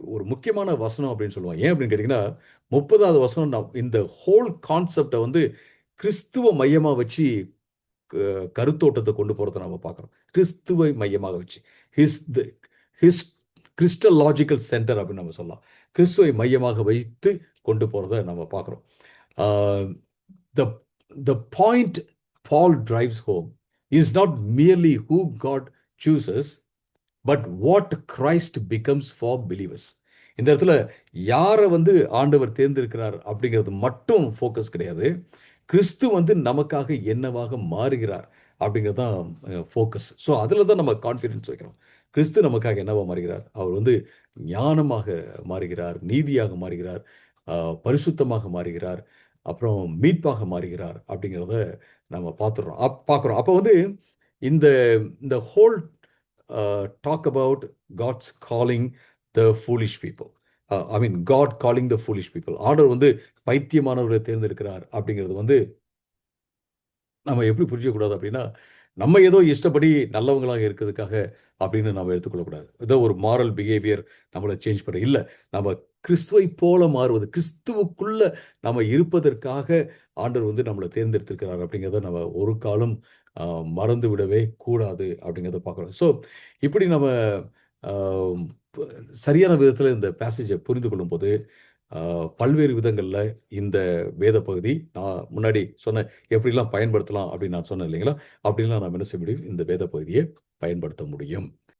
ஒரு முக்கியமான வசனம் அப்படின்னு சொல்லுவேன். ஏன் அப்படின்னு கேட்டீங்கன்னா, 30வது வசனம் இந்த ஹோல் கான்செப்ட்ட வந்து கிறிஸ்துவ மையமா வச்சு கருத்தோட்டத்த கொண்டு போறத நாம பார்க்கிறோம். கிறிஸ்துவை மையமாக வச்சு. ஹிஸ் த ஹிஸ் கிறிஸ்டலாஜிக்கல் சென்டர் அப்படின்னு நம்ம சொல்லலாம். கிறிஸ்துவை மையமாக வைத்து கொண்டு போறத நம்ம பார்க்கிறோம். Ah the the point Paul drives home is not merely who God chooses, but what Christ becomes for believers. இந்த இடத்துல யார வந்து ஆண்டவர் தேர்ந்தெடுக்கிறார் அப்படிங்கிறது மட்டும் ஃபோக்கஸ் கிடையாது. கிறிஸ்து வந்து நமக்காக என்னவாக மாறுகிறார் அப்படிங்கிறது தான் ஃபோக்கஸ். ஸோ அதில தான் நம்ம கான்ஃபிடன்ஸ் வைக்கிறோம். கிறிஸ்து நமக்காக என்னவா மாறுகிறார்? அவர் வந்து ஞானமாக மாறுகிறார், நீதியாக மாறுகிறார், அ பரிசுத்தமாக மாறுகிறார், அப்புறம் மீட்பாக மாறுகிறார் அப்படிங்கிறத நம்ம பார்க்குறோம். அப்போ வந்து இந்த இந்த whole talk about God's calling the foolish people. I mean God calling the foolish people. ஆண்டவர் வந்து பைத்தியமானவர்களை தேர்ந்தெடுக்கிறார் அப்படிங்கிறது வந்து நம்ம எப்படி புரிஞ்சுக்கக்கூடாது அப்படின்னா, நம்ம ஏதோ இஷ்டப்படி நல்லவங்களாக இருக்கிறதுக்காக அப்படின்னு நம்ம எடுத்துக்கொள்ளக்கூடாது. ஏதோ ஒரு மாரல் பிஹேவியர் நம்மள சேஞ்ச் பண்ண இல்ல. நம்ம கிறிஸ்துவை போல மாறுவது, கிறிஸ்துவுக்குள்ள நம்ம இருப்பதற்காக ஆண்டவர் வந்து நம்மள தேர்ந்தெடுத்திருக்கிறார் அப்படிங்கிறத நம்ம ஒரு காலம் அ மறந்து விடவே கூடாது அப்படிங்கிறத பார்க்குறோம். ஸோ இப்படி நம்ம அ ப சரியான விதத்தில இந்த பேசேஜ புரிந்து கொள்ளும்போது, அ பல்வேறு விதங்கள்ல இந்த வேத பகுதி நான் முன்னாடி சொன்ன எப்படிலாம் பயன்படுத்தலாம் அப்படின்னு நான் சொன்னேன் இல்லைங்களா? அப்படிலாம் நாம் என்ன செய்ய முடியும்? இந்த வேத பகுதியை பயன்படுத்த முடியும்.